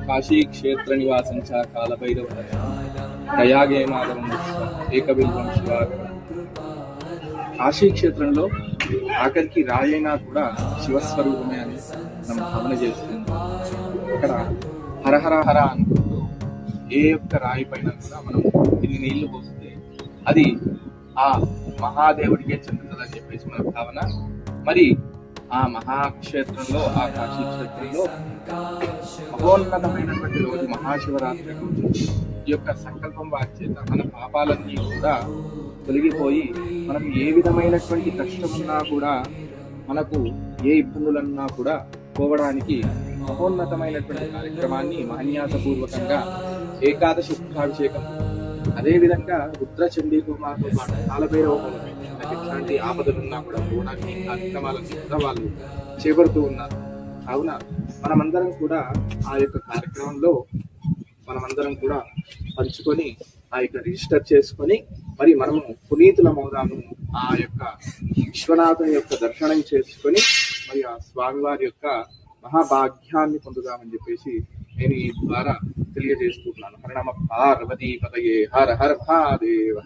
కాశీ క్షేత్ర నివాసం చ కాలభైరవ ప్రయాగే మాధవం ఏకబిల్వం శివాగరం. కాశీ క్షేత్రంలో ఆఖరికి రాయైనా కూడా శివస్వరూపమే అని మనం భావన చేస్తుంది. అక్కడ హరహర హర అనుకుంటూ ఏ యొక్క రాయి పైన కూడా మనం ఇన్ని నీళ్లు పోస్తే అది ఆ మహాదేవుడికే చెందుతుందని చెప్పేసి మన భావన. మరి ఆ మహాక్షేత్రంలో, ఆ కాశీ క్షేత్రంలో మహోన్నతమైనటువంటి రోజు మహాశివరాత్రి రోజు ఈ యొక్క సంకల్పం వారి చేత మన పాపాలన్నీ కూడా తొలగిపోయి మనకు ఏ విధమైనటువంటి కష్టం ఉన్నా కూడా, మనకు ఏ ఇబ్బందులన్నా కూడా పోవడానికి మహోన్నతమైనటువంటి కార్యక్రమాన్ని మహన్యాసపూర్వకంగా ఏకాదశి రుద్రాభిషేకం, అదేవిధంగా రుద్రచండీ హోమాలతో పాటు కాలభైరవ హోమం, ఎట్లాంటి ఆపదలున్నా కూడా పోవడానికి కార్యక్రమాలన్నీ కూడా వాళ్ళు చేపడుతూ ఉన్నారు. కావున మనమందరం కూడా ఆ యొక్క కార్యక్రమంలో మనమందరం కూడా పంచుకొని ఆ యొక్క రిజిస్టర్ చేసుకొని మరి మనము పునీతులమవుదాము. ఆ యొక్క విశ్వనాథుని యొక్క దర్శనం చేసుకొని మరి ఆ స్వామివారి యొక్క మహాభాగ్యాన్ని పొందుదామని చెప్పేసి నేను ఈ ద్వారా తెలియజేస్తున్నాను. హర నమ పార్వతీ పతయే హర హర మహాదేవ.